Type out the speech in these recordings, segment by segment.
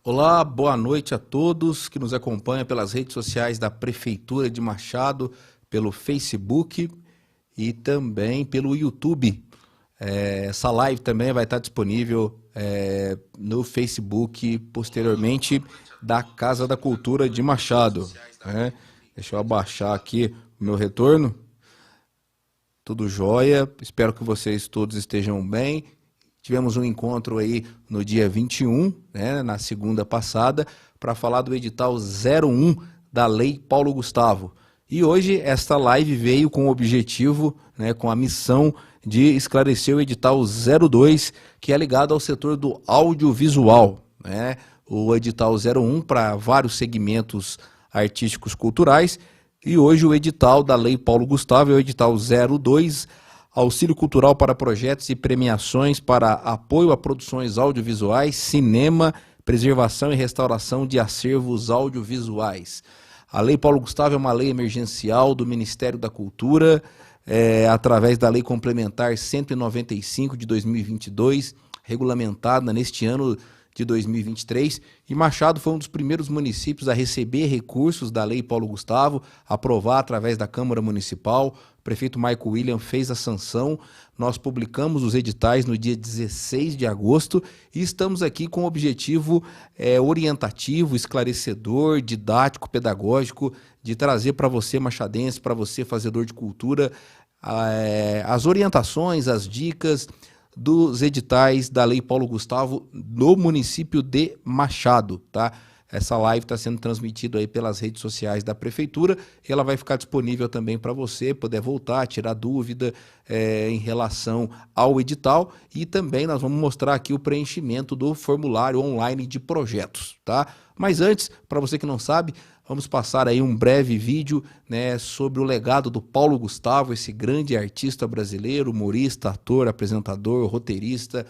Olá, boa noite a todos que nos acompanham pelas redes sociais da Prefeitura de Machado, pelo Facebook e também pelo YouTube. Essa live também vai estar disponível no Facebook posteriormente da Casa da Cultura de Machado. Deixa eu abaixar aqui o meu retorno. Tudo jóia, espero que vocês todos estejam bem. Tivemos um encontro aí no dia 21, na segunda passada, para falar do edital 01 da Lei Paulo Gustavo. E hoje esta live veio com o objetivo, com a missão de esclarecer o edital 02, que é ligado ao setor do audiovisual. O edital 01 para vários segmentos artísticos culturais, e hoje o edital da Lei Paulo Gustavo é o edital 02, Auxílio Cultural para Projetos e Premiações para Apoio a Produções Audiovisuais, Cinema, Preservação e Restauração de Acervos Audiovisuais. A Lei Paulo Gustavo é uma lei emergencial do Ministério da Cultura, através da Lei Complementar 195 de 2022, regulamentada neste ano de 2023, e Machado foi um dos primeiros municípios a receber recursos da Lei Paulo Gustavo, aprovar através da Câmara Municipal. O prefeito Maico William fez a sanção, nós publicamos os editais no dia 16 de agosto e estamos aqui com o objetivo orientativo, esclarecedor, didático, pedagógico, de trazer para você, machadense, para você, fazedor de cultura, as orientações, as dicas dos editais da Lei Paulo Gustavo no município de Machado, tá? Essa live está sendo transmitida aí pelas redes sociais da Prefeitura e ela vai ficar disponível também para você poder voltar, tirar dúvida em relação ao edital, e também nós vamos mostrar aqui o preenchimento do formulário online de projetos, tá? Mas antes, para você que não sabe, vamos passar aí um breve vídeo, sobre o legado do Paulo Gustavo, esse grande artista brasileiro, humorista, ator, apresentador, roteirista,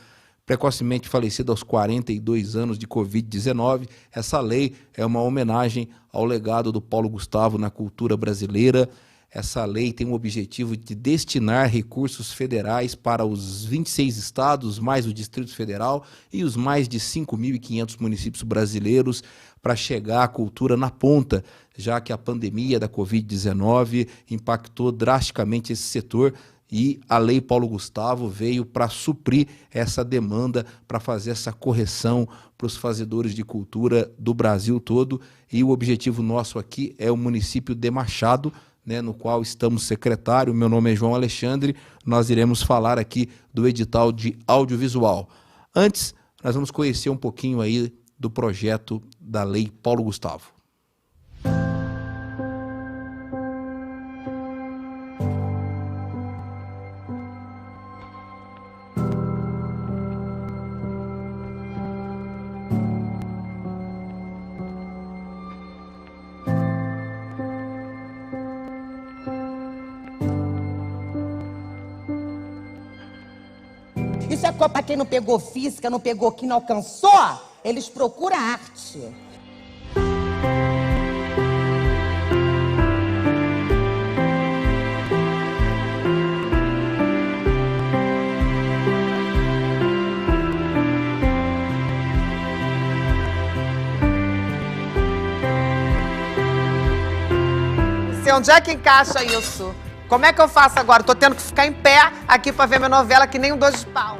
precocemente falecido aos 42 anos de Covid-19. Essa lei é uma homenagem ao legado do Paulo Gustavo na cultura brasileira. Essa lei tem o objetivo de destinar recursos federais para os 26 estados, mais o Distrito Federal e os mais de 5.500 municípios brasileiros, para chegar à cultura na ponta, já que a pandemia da Covid-19 impactou drasticamente esse setor, e a Lei Paulo Gustavo veio para suprir essa demanda, para fazer essa correção para os fazedores de cultura do Brasil todo. E o objetivo nosso aqui é o município de Machado, no qual estamos secretário. Meu nome é João Alexandre, nós iremos falar aqui do edital de audiovisual. Antes, nós vamos conhecer um pouquinho aí do projeto da Lei Paulo Gustavo. Isso é para quem não pegou física, não pegou, que não alcançou, eles procuram arte. Onde é que encaixa isso? Como é que eu faço agora? Tô tendo que ficar em pé aqui para ver minha novela que nem um dois de pau.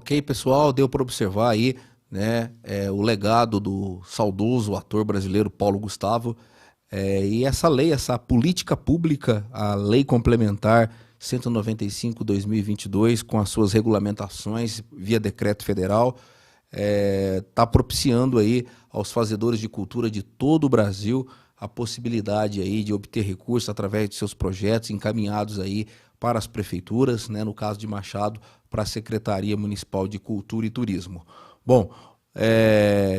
Ok, pessoal, deu para observar aí, né, o legado do saudoso ator brasileiro Paulo Gustavo, e essa lei, essa política pública, a Lei Complementar 195/2022, com as suas regulamentações via decreto federal, está propiciando aí aos fazedores de cultura de todo o Brasil a possibilidade aí de obter recursos através de seus projetos encaminhados aí para as prefeituras, né, no caso de Machado, para a Secretaria Municipal de Cultura e Turismo. Bom,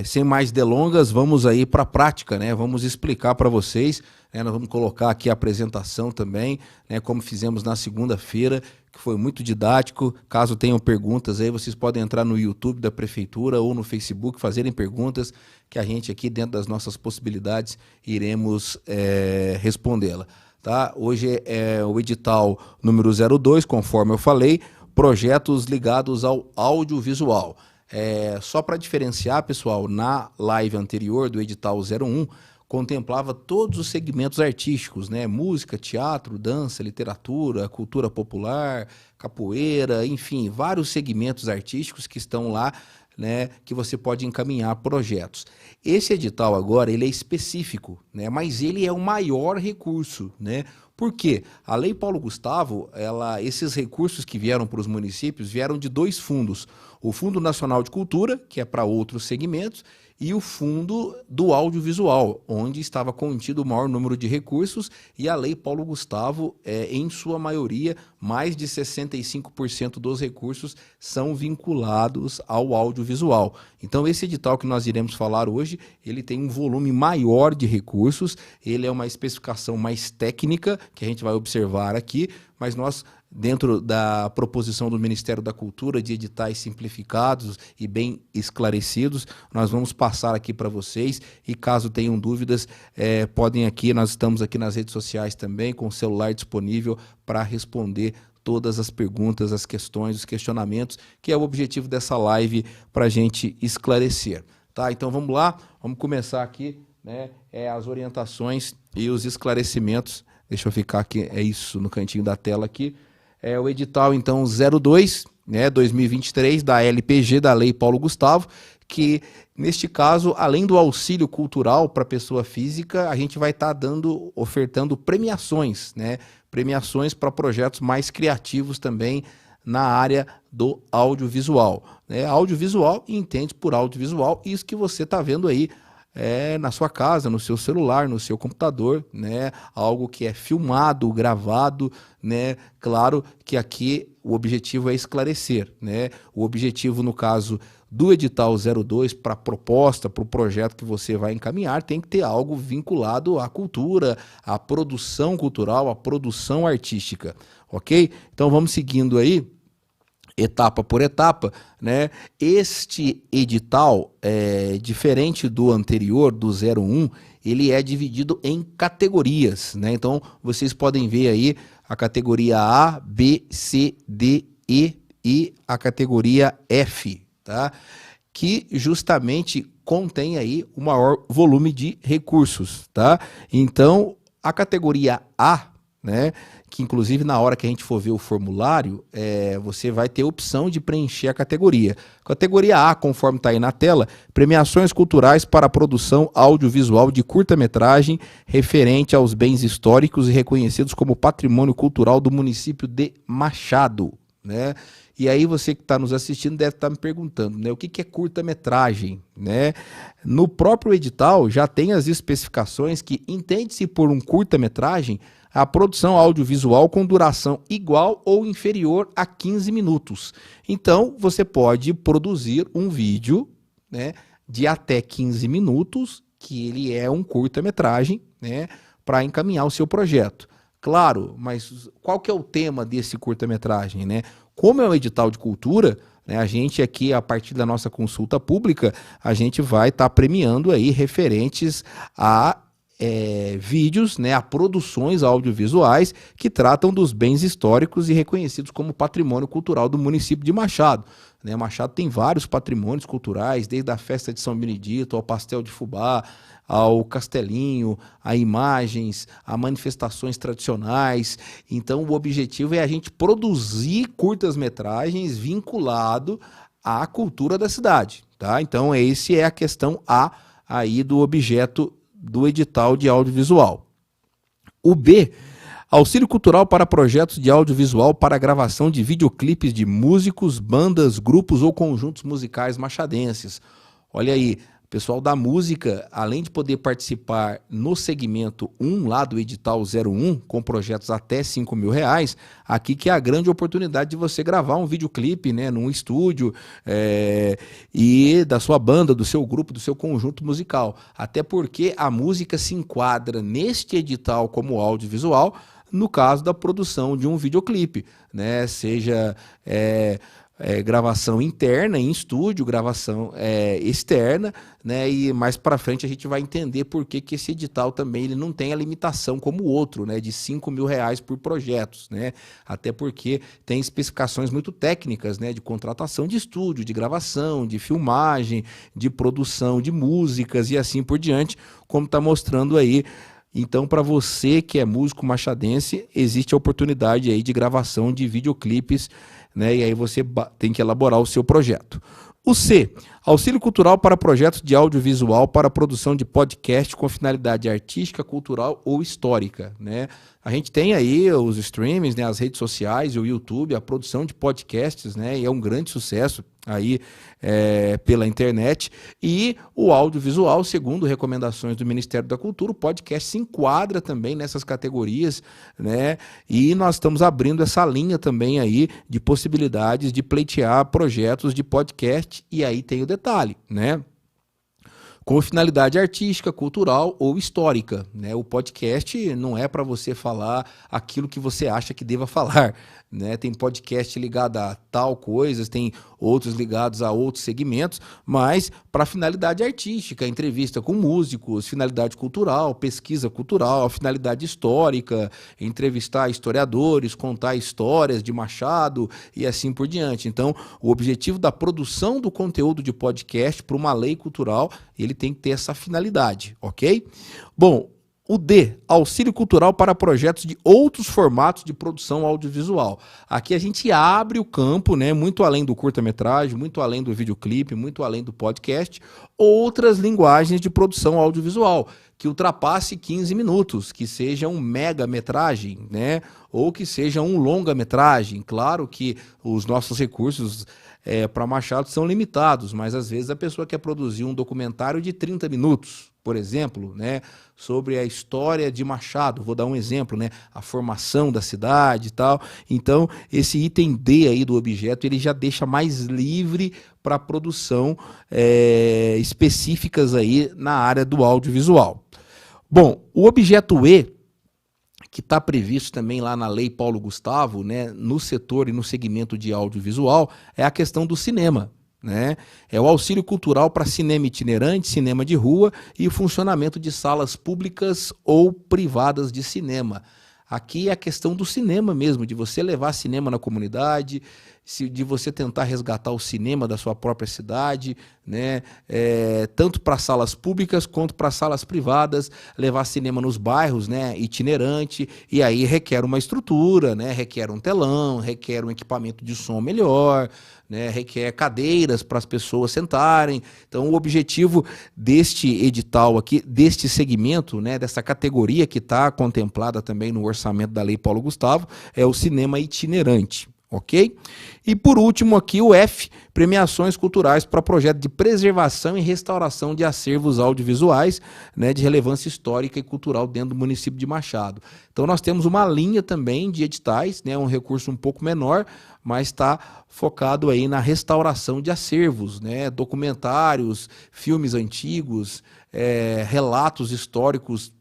sem mais delongas, vamos aí para a prática, né? Vamos explicar para vocês, né? Nós vamos colocar aqui a apresentação também, né? Como fizemos na segunda-feira, que foi muito didático. Caso tenham perguntas aí, vocês podem entrar no YouTube da Prefeitura ou no Facebook, fazerem perguntas, que a gente aqui, dentro das nossas possibilidades, iremos respondê-la. Tá? Hoje é o edital número 02, conforme eu falei, projetos ligados ao audiovisual. Só para diferenciar, pessoal, na live anterior do edital 01, contemplava todos os segmentos artísticos, né? Música, teatro, dança, literatura, cultura popular, capoeira, enfim, vários segmentos artísticos que estão lá, né, que você pode encaminhar projetos. Esse edital agora, ele é específico, né, mas ele é o maior recurso, né? Por quê? A Lei Paulo Gustavo, esses recursos que vieram para os municípios vieram de dois fundos. O Fundo Nacional de Cultura, que é para outros segmentos, e o Fundo do Audiovisual, onde estava contido o maior número de recursos, e a Lei Paulo Gustavo, em sua maioria, mais de 65% dos recursos são vinculados ao audiovisual. Então, esse edital que nós iremos falar hoje, ele tem um volume maior de recursos, ele é uma especificação mais técnica, que a gente vai observar aqui, mas nós, dentro da proposição do Ministério da Cultura de editais simplificados e bem esclarecidos, nós vamos passar aqui para vocês, e caso tenham dúvidas, podem aqui, nós estamos aqui nas redes sociais também, com o celular disponível para responder todas as perguntas, as questões, os questionamentos, que é o objetivo dessa live para a gente esclarecer. Tá? Então vamos lá, vamos começar aqui, né, as orientações e os esclarecimentos. Deixa eu ficar aqui, isso, no cantinho da tela aqui. O edital, então, 02, né, 2023, da LPG, da Lei Paulo Gustavo, que, neste caso, além do auxílio cultural para a pessoa física, a gente vai estar ofertando premiações, né? Premiações para projetos mais criativos também na área do audiovisual. Né? Audiovisual, entende por audiovisual, isso que você está vendo aí, na sua casa, no seu celular, no seu computador, né? Algo que é filmado, gravado, né? Claro que aqui o objetivo é esclarecer, né? O objetivo, no caso do edital 02, para a proposta, para o projeto que você vai encaminhar, tem que ter algo vinculado à cultura, à produção cultural, à produção artística, ok? Então vamos seguindo aí, etapa por etapa, né? Este edital, diferente do anterior, do 01, ele é dividido em categorias, né? Então, vocês podem ver aí a categoria A, B, C, D, E a categoria F, tá? Que justamente contém aí o maior volume de recursos, tá? Então, a categoria A, né, que inclusive na hora que a gente for ver o formulário, você vai ter a opção de preencher a categoria. Categoria A, conforme está aí na tela, premiações culturais para a produção audiovisual de curta-metragem referente aos bens históricos e reconhecidos como patrimônio cultural do município de Machado, né? E aí você que está nos assistindo deve estar me perguntando, né, o que é curta-metragem, né? No próprio edital já tem as especificações que entende-se por um curta-metragem a produção audiovisual com duração igual ou inferior a 15 minutos. Então, você pode produzir um vídeo, né, de até 15 minutos, que ele é um curta-metragem, né, para encaminhar o seu projeto. Claro, mas qual que é o tema desse curta-metragem, né? Como é um edital de cultura, né, a gente aqui, a partir da nossa consulta pública, a gente vai estar premiando aí referentes a vídeos, né, a produções audiovisuais que tratam dos bens históricos e reconhecidos como patrimônio cultural do município de Machado. Né? Machado tem vários patrimônios culturais, desde a festa de São Benedito, ao pastel de fubá, ao castelinho, a imagens, a manifestações tradicionais. Então o objetivo é a gente produzir curtas-metragens vinculado à cultura da cidade, tá? Então, esse é a questão A aí do objeto do edital de audiovisual. O B, auxílio cultural para projetos de audiovisual para gravação de videoclipes de músicos, bandas, grupos ou conjuntos musicais machadenses. Olha aí, o pessoal da música, além de poder participar no segmento 1 lá do edital 01, com projetos até R$5.000, aqui que é a grande oportunidade de você gravar um videoclipe, né, num estúdio e da sua banda, do seu grupo, do seu conjunto musical. Até porque a música se enquadra neste edital como audiovisual, no caso da produção de um videoclipe, né, seja gravação interna em estúdio, gravação externa, né? E mais para frente a gente vai entender por que esse edital também ele não tem a limitação como o outro, né? De R$5.000 por projetos, né? Até porque tem especificações muito técnicas, né? De contratação de estúdio, de gravação, de filmagem, de produção de músicas e assim por diante, como está mostrando aí. Então, para você que é músico machadense, existe a oportunidade aí de gravação de videoclipes, né? E aí você tem que elaborar o seu projeto. O C, auxílio cultural para projetos de audiovisual para a produção de podcast com finalidade artística, cultural ou histórica, né? A gente tem aí os streamings, né, as redes sociais, o YouTube, a produção de podcasts, né, e é um grande sucesso aí pela internet. E o audiovisual, segundo recomendações do Ministério da Cultura, o podcast se enquadra também nessas categorias, né? E nós estamos abrindo essa linha também aí de possibilidades de pleitear projetos de podcast, e aí tem o detalhe, né? Com finalidade artística, cultural ou histórica, né? O podcast não é para você falar aquilo que você acha que deva falar, né? Tem podcast ligado a tal coisa, tem outros ligados a outros segmentos, mas para finalidade artística, entrevista com músicos, finalidade cultural, pesquisa cultural, finalidade histórica, entrevistar historiadores, contar histórias de Machado e assim por diante. Então, o objetivo da produção do conteúdo de podcast para uma lei cultural, ele tem que ter essa finalidade, ok? Bom, o D, auxílio cultural para projetos de outros formatos de produção audiovisual. Aqui a gente abre o campo, né, muito além do curta-metragem, muito além do videoclipe, muito além do podcast, outras linguagens de produção audiovisual, que ultrapasse 15 minutos, que seja um mega-metragem, né, ou que seja um longa-metragem. Claro que os nossos recursos para Machado são limitados, mas às vezes a pessoa quer produzir um documentário de 30 minutos, por exemplo, né, sobre a história de Machado. Vou dar um exemplo, né, a formação da cidade e tal. Então, esse item D aí do objeto, ele já deixa mais livre para produção específicas aí na área do audiovisual. Bom, o objeto E, que está previsto também lá na Lei Paulo Gustavo, né, no setor e no segmento de audiovisual, é a questão do cinema, né? É o auxílio cultural para cinema itinerante, cinema de rua e o funcionamento de salas públicas ou privadas de cinema. Aqui é a questão do cinema mesmo, de você levar cinema na comunidade, de você tentar resgatar o cinema da sua própria cidade, né? Tanto para salas públicas quanto para salas privadas, levar cinema nos bairros, né? Itinerante, e aí requer uma estrutura, né? Requer um telão, requer um equipamento de som melhor, né? Requer cadeiras para as pessoas sentarem. Então, o objetivo deste edital aqui, deste segmento, né? Dessa categoria que está contemplada também no orçamento da Lei Paulo Gustavo, é o cinema itinerante. Ok? E por último aqui o F, premiações culturais para projeto de preservação e restauração de acervos audiovisuais, né, de relevância histórica e cultural dentro do município de Machado. Então nós temos uma linha também de editais, né, um recurso um pouco menor, mas está focado aí na restauração de acervos, né, documentários, filmes antigos, relatos históricos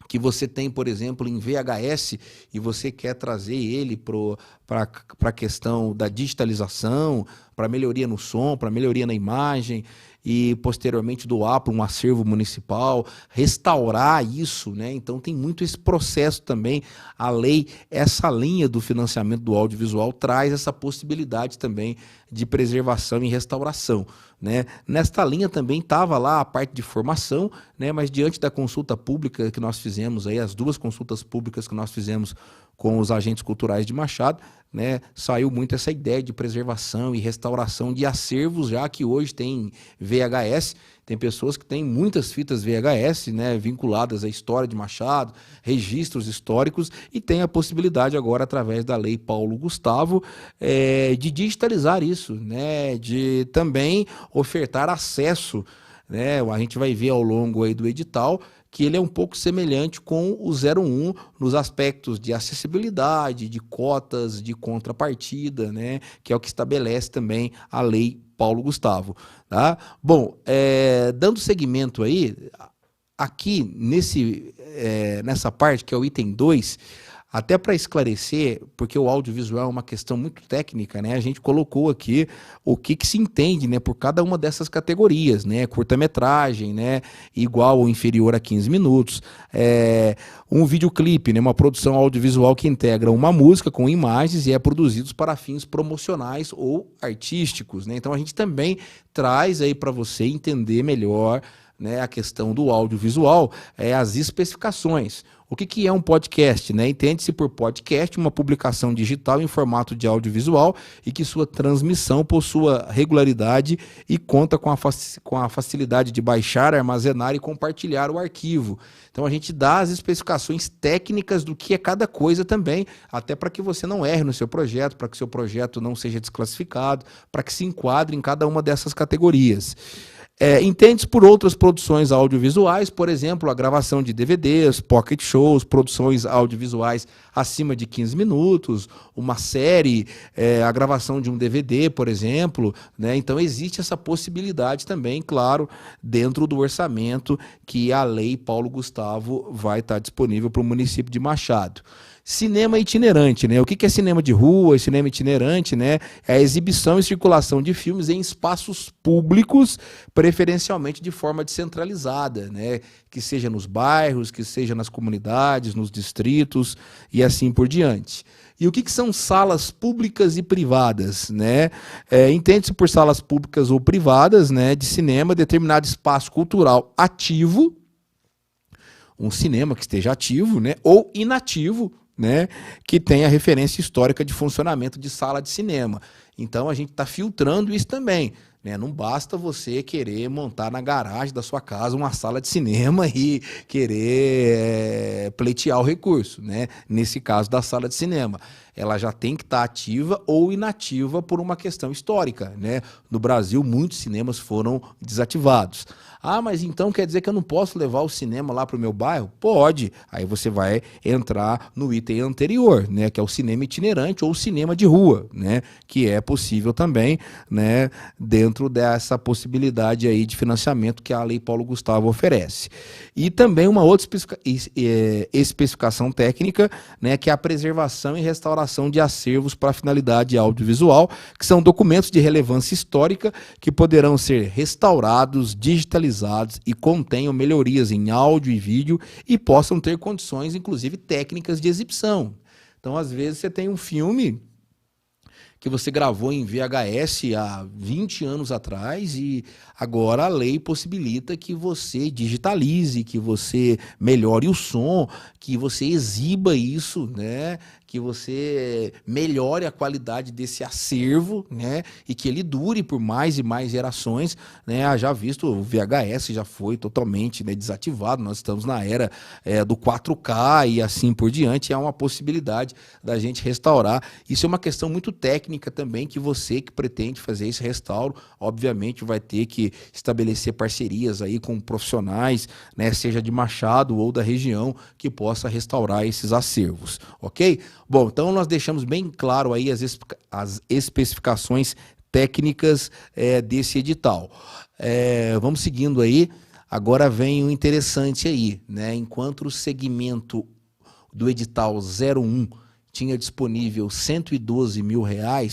que você tem, por exemplo, em VHS e você quer trazer ele para a questão da digitalização, para melhoria no som, para melhoria na imagem e posteriormente doar para um acervo municipal, restaurar isso, né? Então tem muito esse processo também. A lei, essa linha do financiamento do audiovisual traz essa possibilidade também de preservação e restauração, né? Nesta linha também estava lá a parte de formação, né? Mas diante da consulta pública que nós fizemos, aí, as duas consultas públicas que nós fizemos com os agentes culturais de Machado, né, saiu muito essa ideia de preservação e restauração de acervos, já que hoje tem VHS, tem pessoas que têm muitas fitas VHS, né, vinculadas à história de Machado, registros históricos, e tem a possibilidade agora, através da Lei Paulo Gustavo, de digitalizar isso, né, de também ofertar acesso, né, a gente vai ver ao longo aí do edital que ele é um pouco semelhante com o 01 nos aspectos de acessibilidade, de cotas, de contrapartida, né, que é o que estabelece também a Lei Paulo Gustavo. Tá? Bom, dando seguimento aí, aqui nessa parte, que é o item 2, até para esclarecer, porque o audiovisual é uma questão muito técnica, né? A gente colocou aqui o que se entende, né, por cada uma dessas categorias, né? Curta-metragem, né, igual ou inferior a 15 minutos. Um videoclipe, né, uma produção audiovisual que integra uma música com imagens e é produzido para fins promocionais ou artísticos, né? Então a gente também traz aí para você entender melhor, né, a questão do audiovisual, as especificações. O que é um podcast? Né? Entende-se por podcast uma publicação digital em formato de audiovisual e que sua transmissão possua regularidade e conta com a facilidade de baixar, armazenar e compartilhar o arquivo. Então a gente dá as especificações técnicas do que é cada coisa também, até para que você não erre no seu projeto, para que seu projeto não seja desclassificado, para que se enquadre em cada uma dessas categorias. Entende-se por outras produções audiovisuais, por exemplo, a gravação de DVDs, pocket shows, produções audiovisuais acima de 15 minutos, uma série, a gravação de um DVD, por exemplo, né? Então existe essa possibilidade também, claro, dentro do orçamento que a Lei Paulo Gustavo vai estar disponível para o município de Machado. Cinema itinerante, né? O que é cinema de rua, cinema itinerante, né? É a exibição e circulação de filmes em espaços públicos, preferencialmente de forma descentralizada, né? Que seja nos bairros, que seja nas comunidades, nos distritos e assim por diante. E o que são salas públicas e privadas, né? Entende-se por salas públicas ou privadas, né, de cinema, determinado espaço cultural ativo, um cinema que esteja ativo, né, ou inativo, né, que tenha referência histórica de funcionamento de sala de cinema. Então a gente está filtrando isso também, né? Não basta você querer montar na garagem da sua casa uma sala de cinema e querer pleitear o recurso, né? Nesse caso da sala de cinema, ela já tem que estar ativa ou inativa por uma questão histórica, né? No Brasil, muitos cinemas foram desativados. Ah, mas então quer dizer que eu não posso levar o cinema lá para o meu bairro? Pode. Aí você vai entrar no item anterior, né, que é o cinema itinerante ou cinema de rua, né, que é possível também, né, dentro dessa possibilidade aí de financiamento que a Lei Paulo Gustavo oferece. E também uma outra especificação técnica, né, que é a preservação e restauração de acervos para finalidade audiovisual, que são documentos de relevância histórica que poderão ser restaurados, digitalizados e contenham melhorias em áudio e vídeo e possam ter condições, inclusive, técnicas de exibição. Então, às vezes, você tem um filme que você gravou em VHS há 20 anos atrás e agora a lei possibilita que você digitalize, que você melhore o som, que você exiba isso, né? Que você melhore a qualidade desse acervo, né? E que ele dure por mais e mais gerações, né? Já visto, o VHS já foi totalmente, né, desativado, nós estamos na era do 4K e assim por diante, é uma possibilidade da gente restaurar. Isso é uma questão muito técnica também, que você que pretende fazer esse restauro, obviamente vai ter que estabelecer parcerias aí com profissionais, né, seja de Machado ou da região, que possa restaurar esses acervos, ok? Bom, então nós deixamos bem claro aí as especificações técnicas desse edital. Vamos seguindo aí. Agora vem o interessante aí, né? Enquanto o segmento do edital 01 tinha disponível R$112 mil,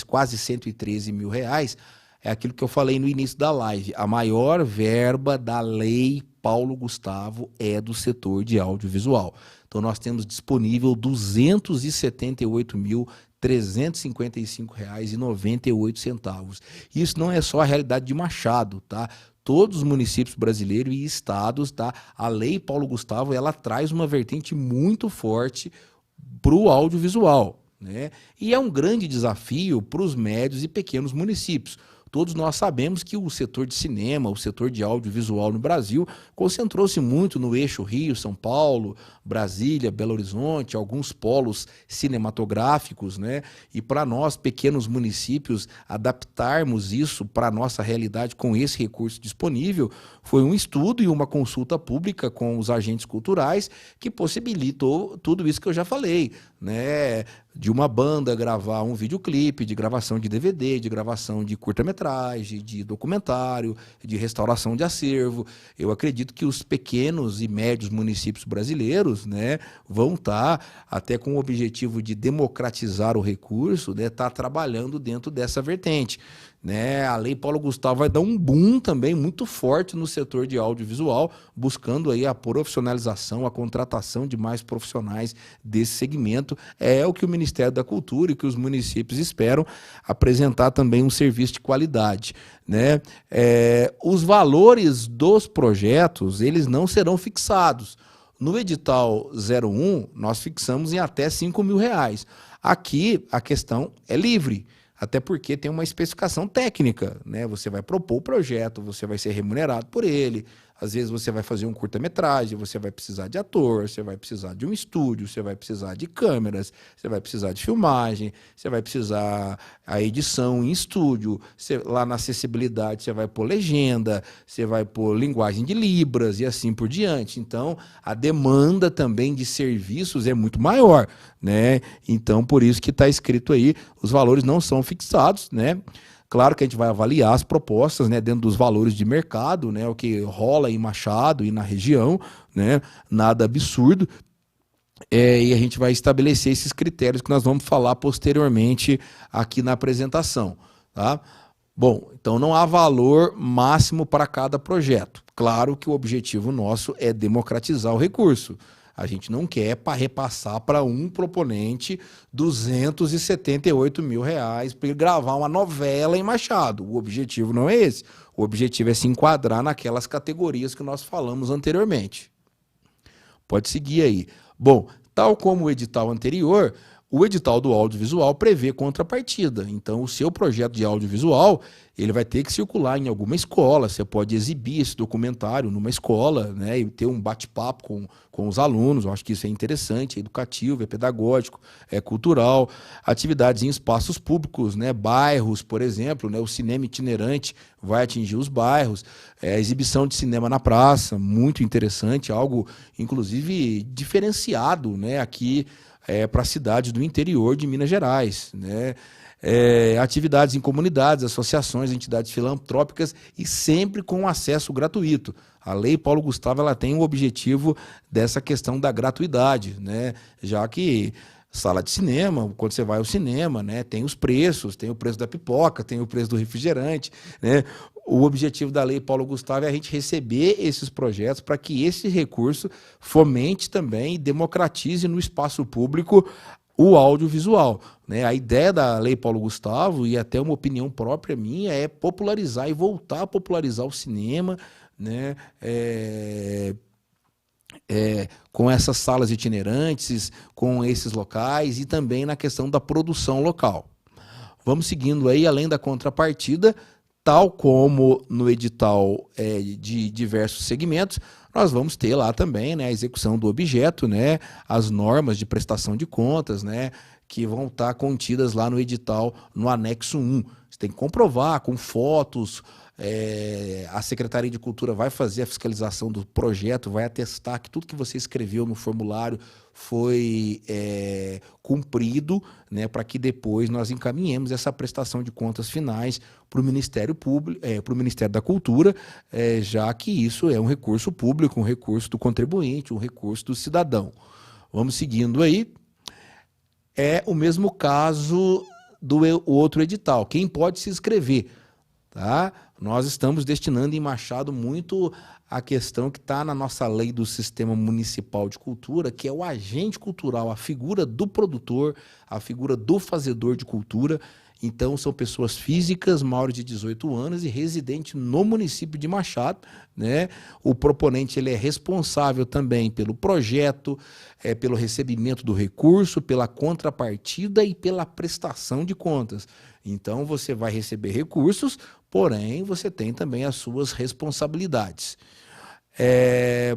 quase R$113 mil, é aquilo que eu falei no início da live. A maior verba da Lei Paulo Gustavo é do setor de audiovisual. Então nós temos disponível R$ 278.355,98. Isso não é só a realidade de Machado, tá? Todos os municípios brasileiros e estados, tá? A Lei Paulo Gustavo, ela traz uma vertente muito forte para o audiovisual, né? E é um grande desafio para os médios e pequenos municípios. Todos nós sabemos que o setor de cinema, o setor de audiovisual no Brasil, concentrou-se muito no eixo Rio, São Paulo, Brasília, Belo Horizonte, alguns polos cinematográficos, né? E para nós, pequenos municípios, adaptarmos isso para a nossa realidade com esse recurso disponível, foi um estudo e uma consulta pública com os agentes culturais que possibilitou tudo isso que eu já falei, né? De uma banda gravar um videoclipe, de gravação de DVD, de gravação de curta-metragem, de documentário, de restauração de acervo. Eu acredito que os pequenos e médios municípios brasileiros, né, vão estar, até com o objetivo de democratizar o recurso, né, tá trabalhando dentro dessa vertente. Né? A Lei Paulo Gustavo vai dar um boom também muito forte no setor de audiovisual, buscando aí a profissionalização, a contratação de mais profissionais desse segmento. É o que o Ministério da Cultura e que os municípios esperam, apresentar também um serviço de qualidade. Né? Os valores dos projetos, eles não serão fixados. No edital 01, nós fixamos em até R$5.000. Aqui, a questão é livre. Até porque tem uma especificação técnica, né? Você vai propor o projeto, você vai ser remunerado por ele. Às vezes você vai fazer um curta-metragem, você vai precisar de ator, você vai precisar de um estúdio, você vai precisar de câmeras, você vai precisar de filmagem, você vai precisar a edição em estúdio, lá na acessibilidade você vai pôr legenda, você vai pôr linguagem de Libras e assim por diante. Então, a demanda também de serviços é muito maior, né? Então, por isso que está escrito aí, os valores não são fixados, né? Claro que a gente vai avaliar as propostas, né, dentro dos valores de mercado, né, o que rola em Machado e na região, né, nada absurdo. E a gente vai estabelecer esses critérios que nós vamos falar posteriormente aqui na apresentação. Tá? Bom, então não há valor máximo para cada projeto. Claro que o objetivo nosso é democratizar o recurso. A gente não quer repassar para um proponente R$278.000 para ele gravar uma novela em Machado. O objetivo não é esse. O objetivo é se enquadrar naquelas categorias que nós falamos anteriormente. Pode seguir aí. Bom, tal como o edital anterior, o edital do audiovisual prevê contrapartida. Então, o seu projeto de audiovisual, ele vai ter que circular em alguma escola. Você pode exibir esse documentário numa escola, né, e ter um bate-papo com os alunos. Eu acho que isso é interessante, é educativo, é pedagógico, é cultural. Atividades em espaços públicos, né, bairros, por exemplo, né, o cinema itinerante vai atingir os bairros. A exibição de cinema na praça, muito interessante, algo, inclusive, diferenciado, né, aqui para cidades do interior de Minas Gerais, né? Atividades em comunidades, associações, entidades filantrópicas e sempre com acesso gratuito. A Lei Paulo Gustavo ela tem o objetivo dessa questão da gratuidade, né? Já que sala de cinema, quando você vai ao cinema, né, tem os preços, tem o preço da pipoca, tem o preço do refrigerante, né? O objetivo da Lei Paulo Gustavo é a gente receber esses projetos para que esse recurso fomente também e democratize no espaço público o audiovisual, né? A ideia da Lei Paulo Gustavo, e até uma opinião própria minha, é popularizar e voltar a popularizar o cinema, né? Com essas salas itinerantes, com esses locais e também na questão da produção local. Vamos seguindo aí, além da contrapartida, tal como no edital de diversos segmentos, nós vamos ter lá também, né, a execução do objeto, né, as normas de prestação de contas, né, que vão estar contidas lá no edital, no anexo 1. Você tem que comprovar com fotos. A Secretaria de Cultura vai fazer a fiscalização do projeto, vai atestar que tudo que você escreveu no formulário foi cumprido, né, para que depois nós encaminhemos essa prestação de contas finais para o Ministério Público, para o Ministério da Cultura, já que isso é um recurso público, um recurso do contribuinte, um recurso do cidadão. Vamos seguindo aí. É o mesmo caso do outro edital. Quem pode se inscrever? Tá? Nós estamos destinando em Machado muito a questão que está na nossa lei do Sistema Municipal de Cultura, que é o agente cultural, a figura do produtor, a figura do fazedor de cultura. Então, são pessoas físicas, maiores de 18 anos e residentes no município de Machado, né? O proponente ele é responsável também pelo projeto, pelo recebimento do recurso, pela contrapartida e pela prestação de contas. Então, você vai receber recursos, porém, você tem também as suas responsabilidades.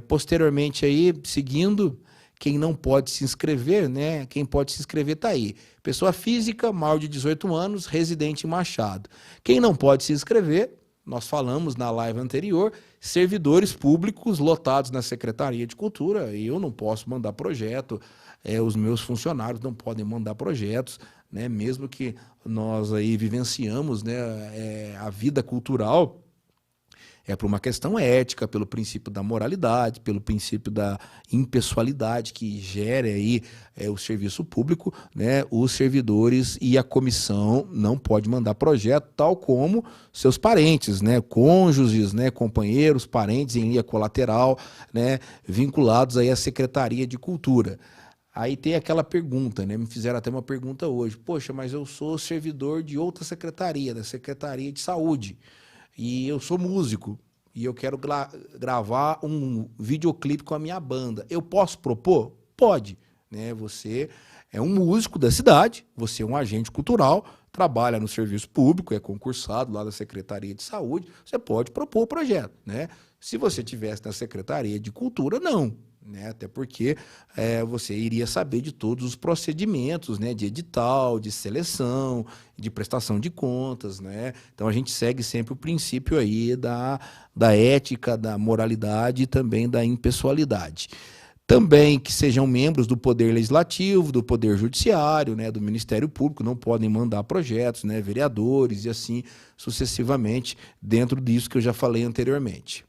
Posteriormente, aí, seguindo, quem não pode se inscrever, né? Quem pode se inscrever está aí. Pessoa física, maior de 18 anos, residente em Machado. Quem não pode se inscrever, nós falamos na live anterior, servidores públicos lotados na Secretaria de Cultura. Eu não posso mandar projeto, os meus funcionários não podem mandar projetos, né? Mesmo que nós aí vivenciamos, né, a vida cultural, por uma questão ética, pelo princípio da moralidade, pelo princípio da impessoalidade que gera aí o serviço público, né? Os servidores e a comissão não pode mandar projeto, tal como seus parentes, né? Cônjuges, né? Companheiros, parentes em linha colateral, né? Vinculados aí à Secretaria de Cultura. Aí tem aquela pergunta, né? Me fizeram até uma pergunta hoje. Poxa, mas eu sou servidor de outra secretaria, da Secretaria de Saúde. E eu sou músico e eu quero gravar um videoclipe com a minha banda. Eu posso propor? Pode, né? Você é um músico da cidade, você é um agente cultural, trabalha no serviço público, é concursado lá da Secretaria de Saúde, você pode propor o projeto, né? Se você estivesse na Secretaria de Cultura, não. Né? Até porque você iria saber de todos os procedimentos, né? De edital, de seleção, de prestação de contas, né? Então a gente segue sempre o princípio aí da ética, da moralidade e também da impessoalidade. Também que sejam membros do Poder Legislativo, do Poder Judiciário, né? Do Ministério Público, não podem mandar projetos, né? Vereadores e assim sucessivamente, dentro disso que eu já falei anteriormente.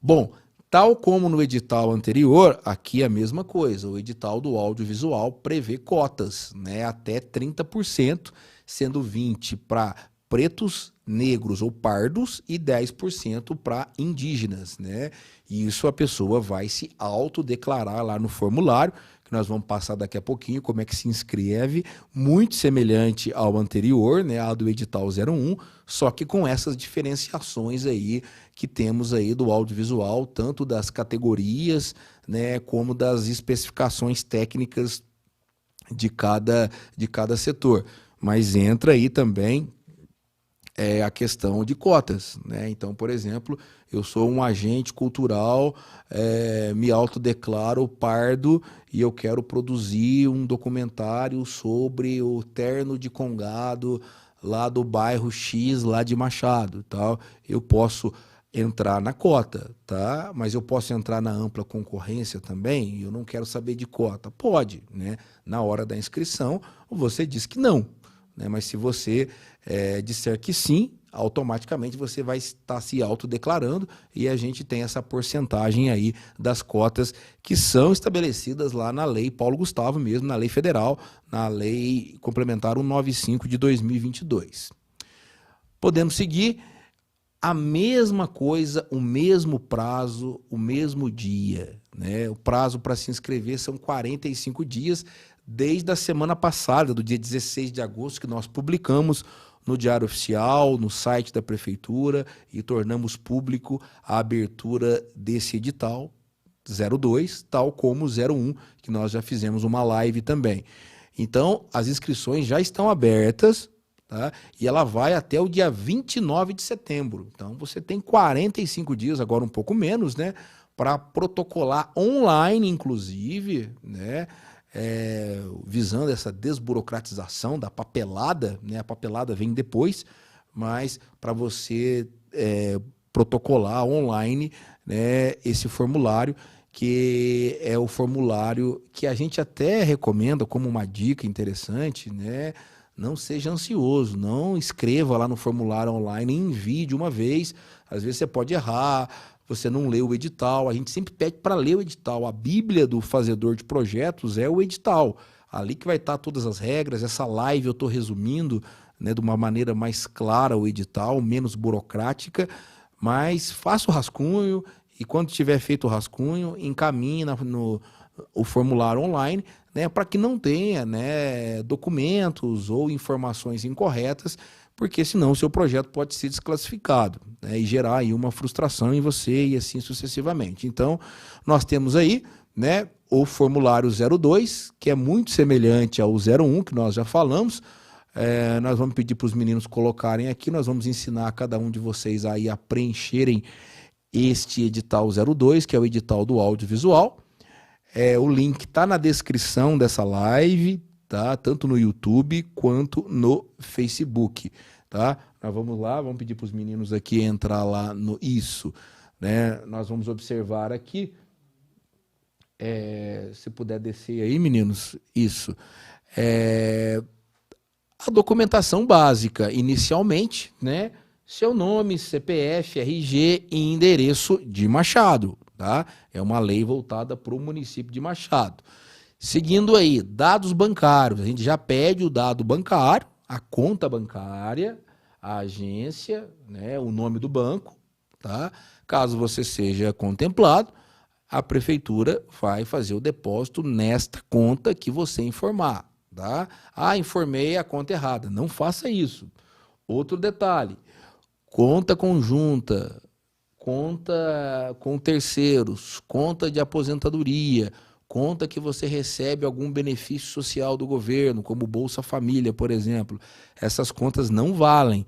Bom, tal como no edital anterior, aqui é a mesma coisa. O edital do audiovisual prevê cotas, né, até 30%, sendo 20% para pretos, negros ou pardos e 10% para indígenas, né? E isso a pessoa vai se autodeclarar lá no formulário, que nós vamos passar daqui a pouquinho, como é que se inscreve, muito semelhante ao anterior, né, ao do edital 01, só que com essas diferenciações aí que temos aí do audiovisual, tanto das categorias, né, como das especificações técnicas de cada setor. Mas entra aí também a questão de cotas, né? Então, por exemplo, eu sou um agente cultural, me autodeclaro pardo e eu quero produzir um documentário sobre o terno de Congado lá do bairro X, lá de Machado, tal. Eu posso entrar na cota, tá? Mas eu posso entrar na ampla concorrência também? Eu não quero saber de cota. Pode, né? Na hora da inscrição, você diz que não, né? Mas se você disser que sim, automaticamente você vai estar se autodeclarando e a gente tem essa porcentagem aí das cotas que são estabelecidas lá na Lei Paulo Gustavo mesmo, na Lei Federal, na Lei Complementar 195 de 2022. Podemos seguir a mesma coisa, o mesmo prazo, o mesmo dia, né? O prazo para se inscrever são 45 dias, desde a semana passada, do dia 16 de agosto, que nós publicamos no Diário Oficial, no site da Prefeitura, e tornamos público a abertura desse edital 02, tal como o 01, que nós já fizemos uma live também. Então, as inscrições já estão abertas, tá? E ela vai até o dia 29 de setembro. Então, você tem 45 dias, agora um pouco menos, né? Para protocolar online, inclusive, né? Visando essa desburocratização da papelada, né? A papelada vem depois, mas para você protocolar online, né, esse formulário, que é o formulário que a gente até recomenda como uma dica interessante, né? Não seja ansioso, não escreva lá no formulário online e envie de uma vez. Às vezes você pode errar, você não lê o edital, a gente sempre pede para ler o edital. A Bíblia do fazedor de projetos é o edital. Ali que vai estar todas as regras. Essa live eu estou resumindo, né, de uma maneira mais clara o edital, menos burocrática, mas faça o rascunho e quando tiver feito o rascunho, encaminhe o formulário online, né, para que não tenha, né, documentos ou informações incorretas, porque senão o seu projeto pode ser desclassificado, né, e gerar aí uma frustração em você e assim sucessivamente. Então, nós temos aí, né, o formulário 02, que é muito semelhante ao 01, que nós já falamos. Nós vamos pedir para os meninos colocarem aqui, nós vamos ensinar a cada um de vocês aí a preencherem este edital 02, que é o edital do audiovisual. O link está na descrição dessa live, tá? Tanto no YouTube quanto no Facebook, tá? Nós vamos lá, vamos pedir para os meninos aqui entrar lá no isso, né? Nós vamos observar aqui, se puder descer aí, meninos, isso. A documentação básica, inicialmente, né? Seu nome, CPF, RG e endereço de Machado, tá? É uma lei voltada para o município de Machado. Seguindo aí, dados bancários. A gente já pede o dado bancário, a conta bancária, a agência, né, o nome do banco, tá? Caso você seja contemplado, a prefeitura vai fazer o depósito nesta conta que você informar, tá? Informei a conta errada. Não faça isso. Outro detalhe, conta conjunta, conta com terceiros, conta de aposentadoria, conta que você recebe algum benefício social do governo, como Bolsa Família, por exemplo. Essas contas não valem.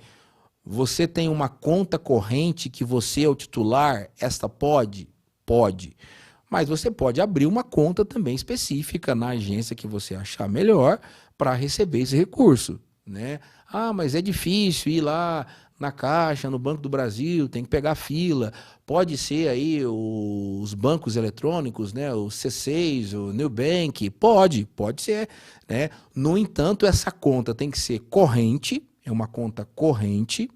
Você tem uma conta corrente que você é o titular, esta pode? Pode. Mas você pode abrir uma conta também específica na agência que você achar melhor para receber esse recurso, né? Mas é difícil ir lá na Caixa, no Banco do Brasil, tem que pegar fila. Pode ser aí os bancos eletrônicos, né? O C6, o Nubank, pode ser, né? No entanto, essa conta tem que ser corrente, é uma conta corrente,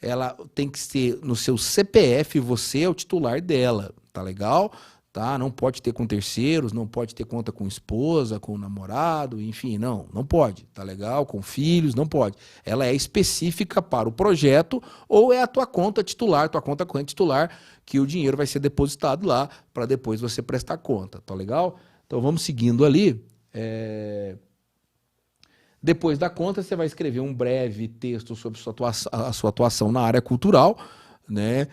ela tem que ser no seu CPF, você é o titular dela, tá legal? Tá? Não pode ter com terceiros, não pode ter conta com esposa, com namorado, enfim, não pode, tá legal? Com filhos, não pode. Ela é específica para o projeto ou é a tua conta titular, tua conta corrente titular, que o dinheiro vai ser depositado lá para depois você prestar conta, tá legal? Então vamos seguindo ali. Depois da conta, você vai escrever um breve texto sobre a sua atuação na área cultural, né?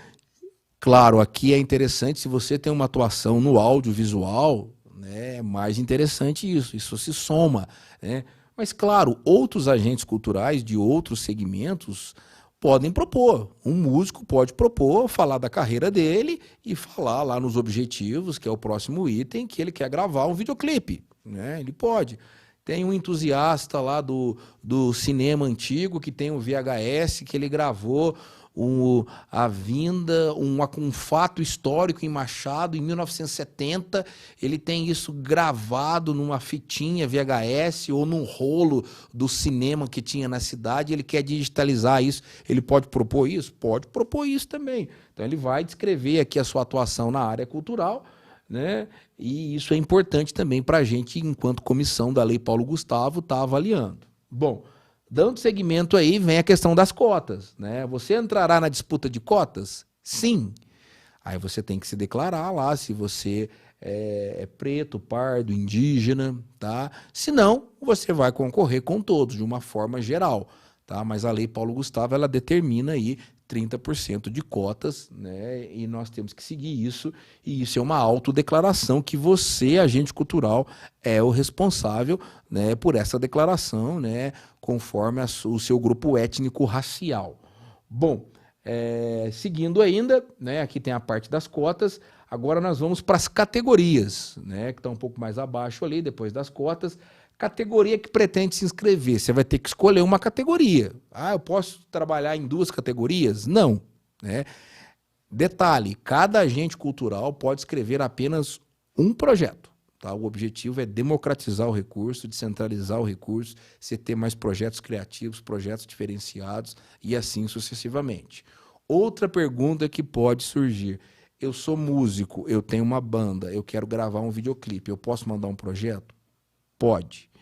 Claro, aqui é interessante, se você tem uma atuação no audiovisual, né, é mais interessante isso se soma, né? Mas, claro, outros agentes culturais de outros segmentos podem propor. Um músico pode propor, falar da carreira dele e falar lá nos objetivos, que é o próximo item, que ele quer gravar um videoclipe, né? Ele pode. Tem um entusiasta lá do cinema antigo que tem um VHS que ele gravou um fato histórico em Machado em 1970, ele tem isso gravado numa fitinha VHS ou num rolo do cinema que tinha na cidade, ele quer digitalizar isso, ele pode propor isso? Pode propor isso também. Então ele vai descrever aqui a sua atuação na área cultural, né? E isso é importante também para a gente, enquanto comissão da Lei Paulo Gustavo, está avaliando. Bom, dando segmento aí, vem a questão das cotas, né? Você entrará na disputa de cotas? Sim. Aí você tem que se declarar lá se você é preto, pardo, indígena, tá? Se não, você vai concorrer com todos, de uma forma geral, tá? Mas a Lei Paulo Gustavo, ela determina aí 30% de cotas, né? E nós temos que seguir isso, e isso é uma autodeclaração que você, agente cultural, é o responsável, né, por essa declaração, né, conforme o seu grupo étnico-racial. Bom, seguindo ainda, né, aqui tem a parte das cotas, agora nós vamos para as categorias, né, que está um pouco mais abaixo ali, depois das cotas. Categoria que pretende se inscrever, você vai ter que escolher uma categoria. Eu posso trabalhar em 2 categorias? Não, né? Detalhe, cada agente cultural pode escrever apenas um projeto, tá? O objetivo é democratizar o recurso, descentralizar o recurso, você ter mais projetos criativos, projetos diferenciados e assim sucessivamente. Outra pergunta que pode surgir: eu sou músico, eu tenho uma banda, eu quero gravar um videoclipe, eu posso mandar um projeto? Pode.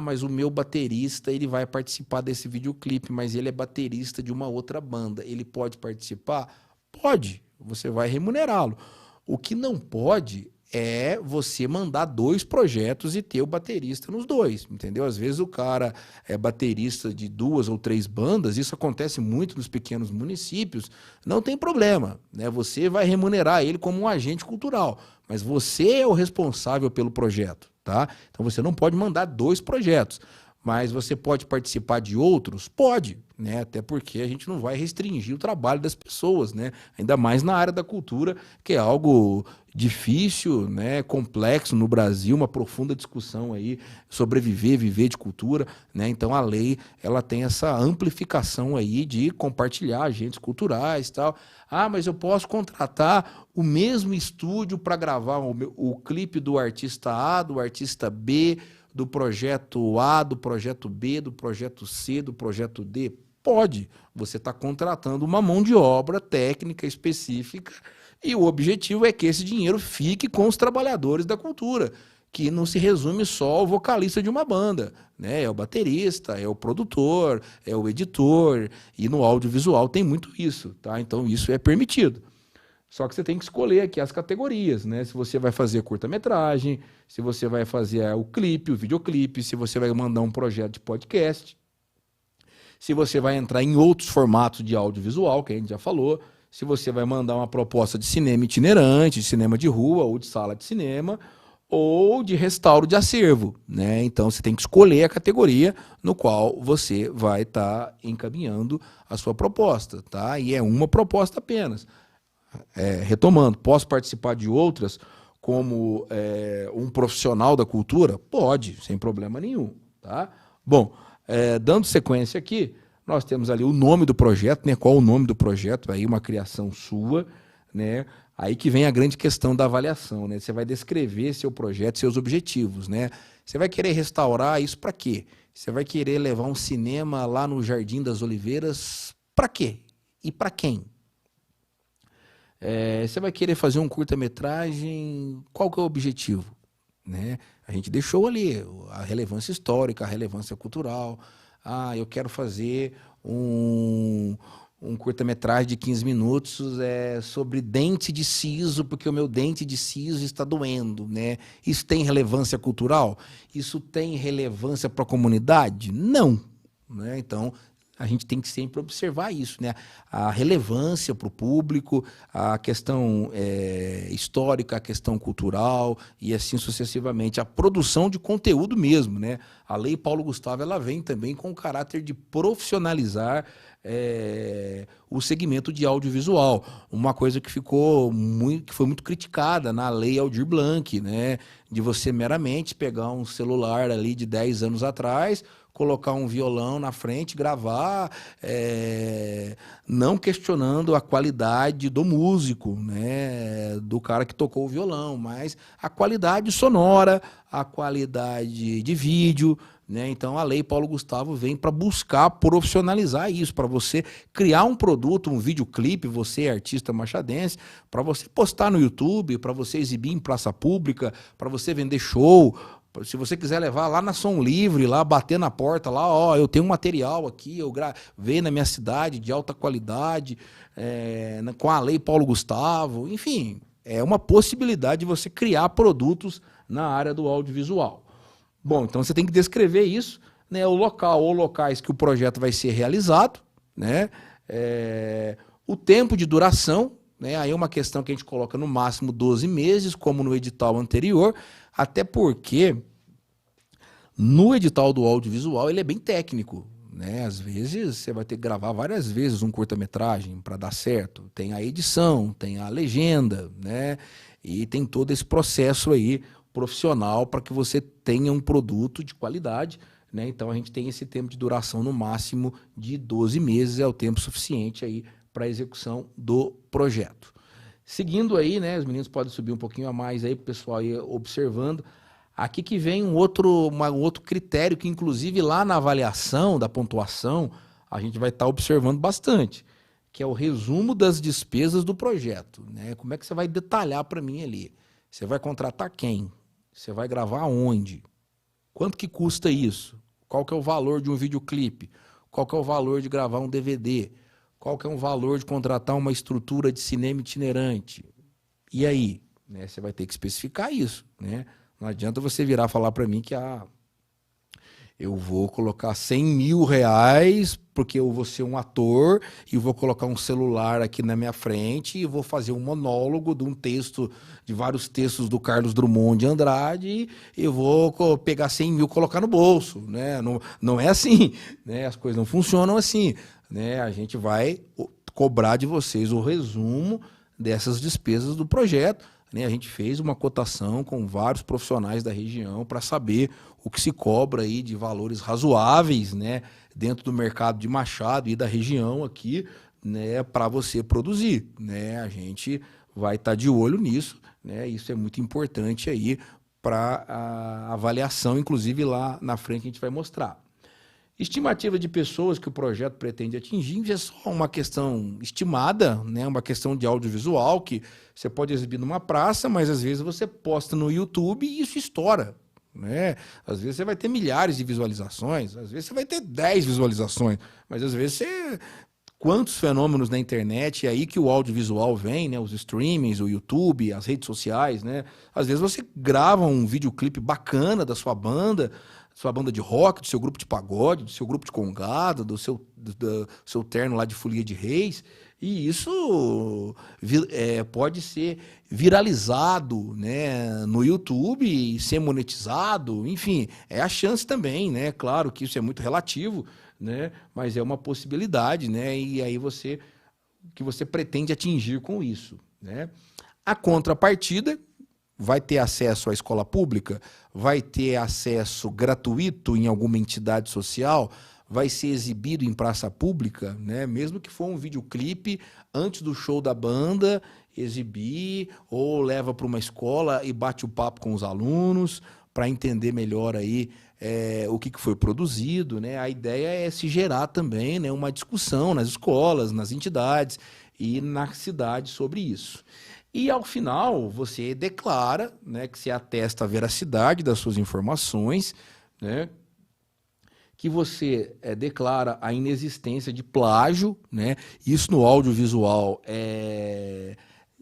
Mas o meu baterista, ele vai participar desse videoclipe, mas ele é baterista de uma outra banda. Ele pode participar? Pode. Você vai remunerá-lo. O que não pode é você mandar 2 projetos e ter o baterista nos 2, entendeu? Às vezes o cara é baterista de 2 ou 3 bandas, isso acontece muito nos pequenos municípios, não tem problema, né? Você vai remunerar ele como um agente cultural, mas você é o responsável pelo projeto, tá? Então você não pode mandar 2 projetos, mas você pode participar de outros? Pode, né? Até porque a gente não vai restringir o trabalho das pessoas, né? Ainda mais na área da cultura, que é algo difícil, né? Complexo no Brasil, uma profunda discussão aí, sobreviver, viver de cultura, né? Então a lei, ela tem essa amplificação aí de compartilhar agentes culturais e tal. Ah, mas eu posso contratar o mesmo estúdio para gravar o clipe do artista A, do artista B, do projeto A, do projeto B, do projeto C, do projeto D? Pode. Você está contratando uma mão de obra técnica específica e o objetivo é que esse dinheiro fique com os trabalhadores da cultura, que não se resume só ao vocalista de uma banda, né? É o baterista, é o produtor, é o editor, e no audiovisual tem muito isso, tá? Então isso é permitido. Só que você tem que escolher aqui as categorias, né? Se você vai fazer curta-metragem, se você vai fazer o clipe, o videoclipe, se você vai mandar um projeto de podcast, se você vai entrar em outros formatos de audiovisual, que a gente já falou, se você vai mandar uma proposta de cinema itinerante, de cinema de rua ou de sala de cinema, ou de restauro de acervo, né? Então você tem que escolher a categoria no qual você vai estar encaminhando a sua proposta, tá? E é uma proposta apenas. Retomando, posso participar de outras como um profissional da cultura? Pode, sem problema nenhum, tá? Bom, dando sequência aqui, nós temos ali o nome do projeto, né? Qual o nome do projeto? Aí uma criação sua, né? Aí que vem a grande questão da avaliação, né? Você vai descrever seu projeto, seus objetivos, né? Você vai querer restaurar isso para quê? Você vai querer levar um cinema lá no Jardim das Oliveiras para quê? E para quem? Você vai querer fazer um curta-metragem, qual que é o objetivo? Né? A gente deixou ali a relevância histórica, a relevância cultural. Ah, eu quero fazer um curta-metragem de 15 minutos sobre dente de siso, porque o meu dente de siso está doendo. Né? Isso tem relevância cultural? Isso tem relevância para a comunidade? Não. Né? Então, a gente tem que sempre observar isso, né? A relevância para o público, a questão histórica, a questão cultural e assim sucessivamente. A produção de conteúdo mesmo, né? A Lei Paulo Gustavo, ela vem também com o caráter de profissionalizar o segmento de audiovisual. Uma coisa que que foi muito criticada na Lei Aldir Blanc, né? De você meramente pegar um celular ali de 10 anos atrás, colocar um violão na frente, gravar, não questionando a qualidade do músico, né, do cara que tocou o violão, mas a qualidade sonora, a qualidade de vídeo, né? Então a Lei Paulo Gustavo vem para buscar profissionalizar isso, para você criar um produto, um videoclipe, você artista machadense, para você postar no YouTube, para você exibir em praça pública, para você vender show. Se você quiser levar lá na Som Livre, lá bater na porta, lá, ó, eu tenho um material aqui, eu gravei na minha cidade de alta qualidade, com a Lei Paulo Gustavo, enfim, é uma possibilidade de você criar produtos na área do audiovisual. Bom, então você tem que descrever isso, né, o local ou locais que o projeto vai ser realizado, né, o tempo de duração, né, aí é uma questão que a gente coloca no máximo 12 meses, como no edital anterior, até porque no edital do audiovisual ele é bem técnico, né? Às vezes você vai ter que gravar várias vezes um curta-metragem para dar certo. Tem a edição, tem a legenda, né? E tem todo esse processo aí profissional para que você tenha um produto de qualidade, né? Então a gente tem esse tempo de duração no máximo de 12 meses, é o tempo suficiente aí para a execução do projeto. Seguindo aí, né, os meninos podem subir um pouquinho a mais aí para o pessoal ir observando. Aqui que vem um outro critério que, inclusive, lá na avaliação da pontuação, a gente vai estar observando bastante, que é o resumo das despesas do projeto. Né? Como é que você vai detalhar para mim ali? Você vai contratar quem? Você vai gravar onde? Quanto que custa isso? Qual que é o valor de um videoclipe? Qual que é o valor de gravar um DVD? Qual que é o valor de contratar uma estrutura de cinema itinerante? E aí? né? Você vai ter que especificar isso, né? Não adianta você virar falar para mim que eu vou colocar 100 mil reais porque eu vou ser um ator e vou colocar um celular aqui na minha frente e vou fazer um monólogo de um texto, de vários textos do Carlos Drummond de Andrade e eu vou pegar 100 mil e colocar no bolso, né? Não é assim, né? As coisas não funcionam assim, né? A gente vai cobrar de vocês o resumo dessas despesas do projeto, né? A gente fez uma cotação com vários profissionais da região para saber o que se cobra aí de valores razoáveis, né, dentro do mercado de Machado e da região aqui, né, para você produzir, né? A gente vai estar de olho nisso, né? Isso é muito importante aí para a avaliação, inclusive lá na frente a gente vai mostrar. Estimativa de pessoas que o projeto pretende atingir é só uma questão estimada, né? Uma questão de audiovisual que você pode exibir numa praça, mas às vezes você posta no YouTube e isso estoura, né? Às vezes você vai ter milhares de visualizações, às vezes você vai ter 10 visualizações, mas às vezes você... Quantos fenômenos na internet, é aí que o audiovisual vem, né? Os streamings, o YouTube, as redes sociais, né? Às vezes você grava um videoclipe bacana da sua banda de rock, do seu grupo de pagode, do seu grupo de congada, do seu terno lá de folia de reis, e isso pode ser viralizado, né, no YouTube e ser monetizado, enfim, é a chance também, né? Claro que isso é muito relativo, né? Mas é uma possibilidade, né? E aí que você pretende atingir com isso, né? A contrapartida vai ter acesso à escola pública, vai ter acesso gratuito em alguma entidade social, vai ser exibido em praça pública, né? Mesmo que for um videoclipe antes do show da banda, exibir, ou leva para uma escola e bate o papo com os alunos para entender melhor aí o que foi produzido, né? A ideia é se gerar também, né, uma discussão nas escolas, nas entidades e na cidade sobre isso. E, ao final, você declara, né, que você atesta a veracidade das suas informações, né, que você declara a inexistência de plágio, né, isso no audiovisual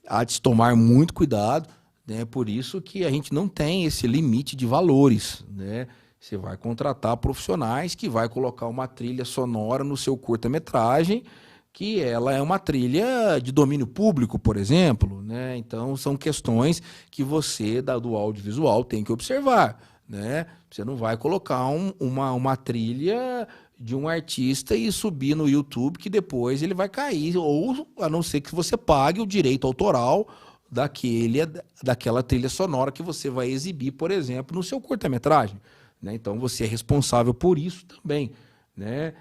há de se tomar muito cuidado, né, por isso que a gente não tem esse limite de valores, né. Você vai contratar profissionais que vai colocar uma trilha sonora no seu curta-metragem, que ela é uma trilha de domínio público, por exemplo, né? Então, são questões que você, do audiovisual, tem que observar, né? Você não vai colocar uma trilha de um artista e subir no YouTube que depois ele vai cair, ou a não ser que você pague o direito autoral daquela trilha sonora que você vai exibir, por exemplo, no seu curta-metragem, né? Então, você é responsável por isso também, né?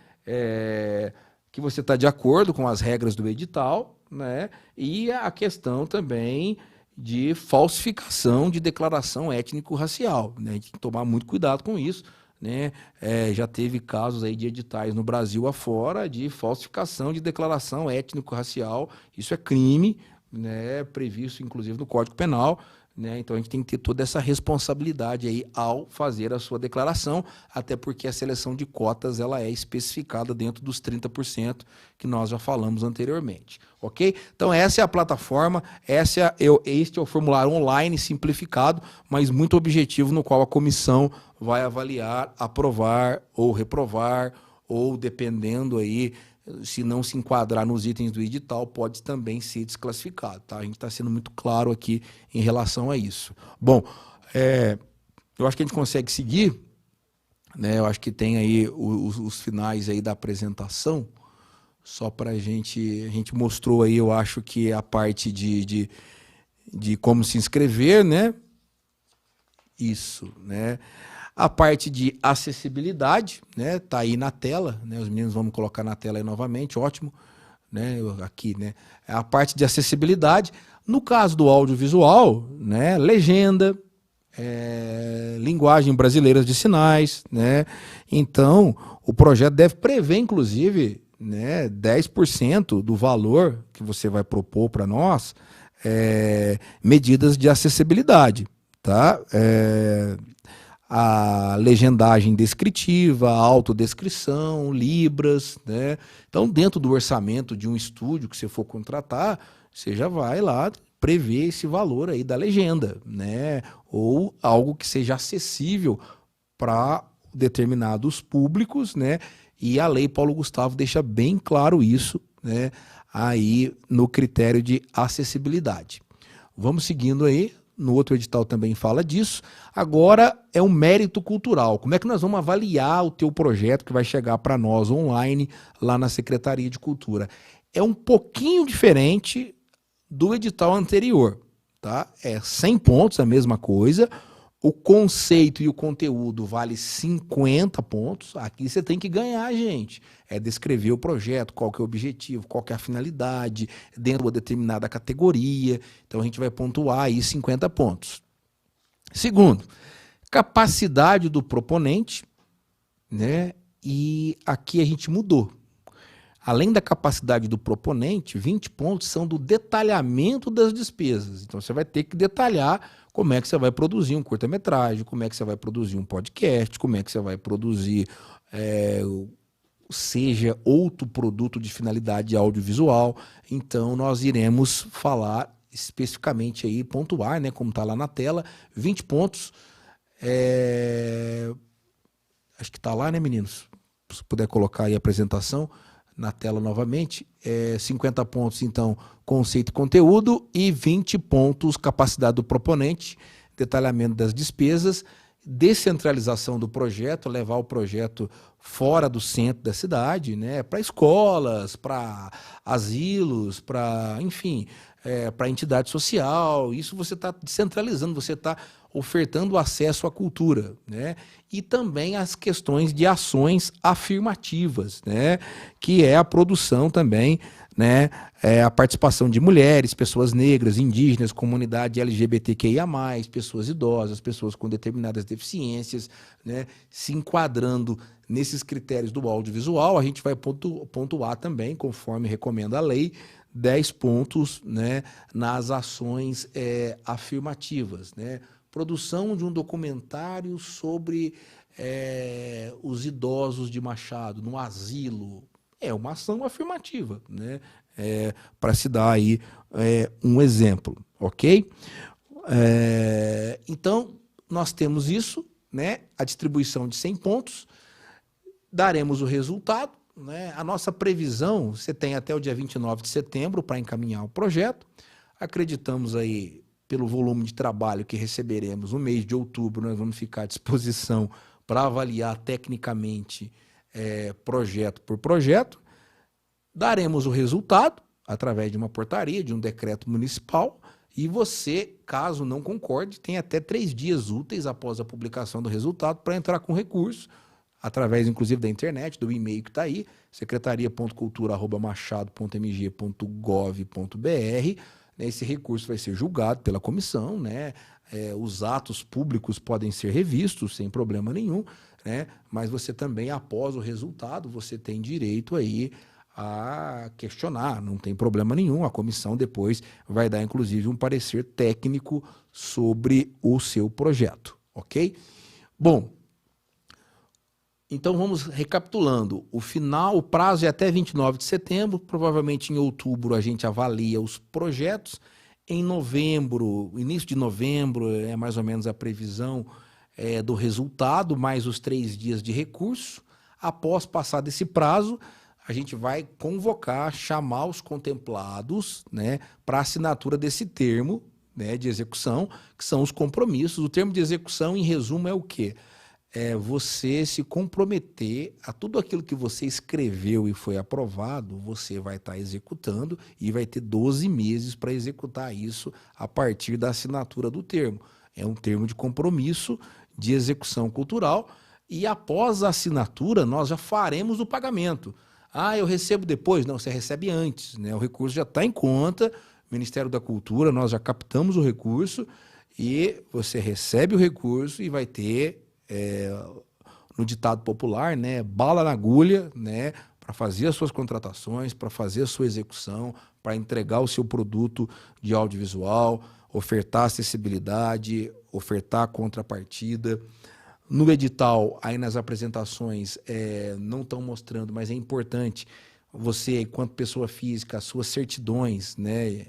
Que você está de acordo com as regras do edital, né? E a questão também de falsificação de declaração étnico-racial, né? A gente tem que tomar muito cuidado com isso, né? Já teve casos aí de editais no Brasil afora de falsificação de declaração étnico-racial. Isso é crime, né? Previsto inclusive no Código Penal, né? Então a gente tem que ter toda essa responsabilidade aí ao fazer a sua declaração, até porque a seleção de cotas ela é especificada dentro dos 30% que nós já falamos anteriormente, ok? Então essa é a plataforma, este é o formulário online simplificado, mas muito objetivo, no qual a comissão vai avaliar, aprovar ou reprovar, ou dependendo aí, se não se enquadrar nos itens do edital, pode também ser desclassificado, tá? A gente está sendo muito claro aqui em relação a isso. Bom, eu acho que a gente consegue seguir, né? Eu acho que tem aí os finais aí da apresentação, só para a gente mostrou aí, eu acho que a parte de como se inscrever, né? Isso, né? A parte de acessibilidade, né, tá aí na tela, né, os meninos vão colocar na tela aí novamente, ótimo, né, aqui, né, a parte de acessibilidade, no caso do audiovisual, né, legenda, linguagem brasileira de sinais, né, então o projeto deve prever, inclusive, né, 10% do valor que você vai propor para nós, medidas de acessibilidade, tá? A legendagem descritiva, a autodescrição, libras, né? Então, dentro do orçamento de um estúdio que você for contratar, você já vai lá prever esse valor aí da legenda, né? Ou algo que seja acessível para determinados públicos, né? E a Lei Paulo Gustavo deixa bem claro isso, né? Aí no critério de acessibilidade. Vamos seguindo aí. No outro edital também fala disso. Agora é um mérito cultural. Como é que nós vamos avaliar o teu projeto que vai chegar para nós online lá na Secretaria de Cultura? É um pouquinho diferente do edital anterior, tá? É 100 pontos, a mesma coisa. O conceito e o conteúdo vale 50 pontos. Aqui você tem que ganhar, gente. É descrever o projeto, qual que é o objetivo, qual que é a finalidade, dentro de uma determinada categoria. Então a gente vai pontuar aí 50 pontos. Segundo, capacidade do proponente, né? E aqui a gente mudou. Além da capacidade do proponente, 20 pontos são do detalhamento das despesas. Então você vai ter que detalhar como é que você vai produzir um curta-metragem, como é que você vai produzir um podcast, como é que você vai produzir, seja outro produto de finalidade audiovisual. Então nós iremos falar especificamente aí, pontuar, né, como está lá na tela, 20 pontos. Acho que está lá, né, meninos? Se puder colocar aí a apresentação na tela novamente, 50 pontos, então, conceito e conteúdo, e 20 pontos, capacidade do proponente, detalhamento das despesas, descentralização do projeto, levar o projeto fora do centro da cidade, né, para escolas, para asilos, para, enfim, para entidade social. Isso você está descentralizando, você está ofertando acesso à cultura, né? E também as questões de ações afirmativas, né? Que é a produção também, né? A participação de mulheres, pessoas negras, indígenas, comunidade LGBTQIA+, pessoas idosas, pessoas com determinadas deficiências, né? Se enquadrando nesses critérios do audiovisual, a gente vai pontuar também, conforme recomenda a lei, 10 pontos, né? Nas ações afirmativas, né? Produção de um documentário sobre os idosos de Machado, no asilo. É uma ação afirmativa, né? Para se dar aí um exemplo, ok? Então, nós temos isso, né? A distribuição de 100 pontos, daremos o resultado, né? A nossa previsão, você tem até o dia 29 de setembro para encaminhar o projeto. Acreditamos aí, pelo volume de trabalho que receberemos no mês de outubro, nós vamos ficar à disposição para avaliar tecnicamente projeto por projeto. Daremos o resultado através de uma portaria, de um decreto municipal, e você, caso não concorde, tem até 3 dias úteis após a publicação do resultado para entrar com recurso, através inclusive da internet, do e-mail que está aí, secretaria.cultura@machado.mg.gov.br. Esse recurso vai ser julgado pela comissão, né? Os atos públicos podem ser revistos sem problema nenhum, né? Mas você também, após o resultado, você tem direito aí a questionar, não tem problema nenhum. A comissão depois vai dar, inclusive, um parecer técnico sobre o seu projeto, ok? Bom, então vamos recapitulando. O prazo é até 29 de setembro, provavelmente em outubro a gente avalia os projetos. Em novembro, início de novembro, é mais ou menos a previsão do resultado, mais os 3 dias de recurso. Após passar desse prazo, a gente vai convocar, chamar os contemplados, né, para assinatura desse termo, né, de execução, que são os compromissos. O termo de execução, em resumo, é o quê? Você se comprometer a tudo aquilo que você escreveu e foi aprovado, você vai estar executando e vai ter 12 meses para executar isso a partir da assinatura do termo. É um termo de compromisso de execução cultural e após a assinatura nós já faremos o pagamento. Eu recebo depois? Não, você recebe antes, né? O recurso já está em conta, Ministério da Cultura, nós já captamos o recurso e você recebe o recurso e vai ter... no ditado popular, né, bala na agulha, né, para fazer as suas contratações, para fazer a sua execução, para entregar o seu produto de audiovisual, ofertar acessibilidade, ofertar contrapartida. No edital, aí nas apresentações, não estão mostrando, mas é importante você, enquanto pessoa física, as suas certidões, né,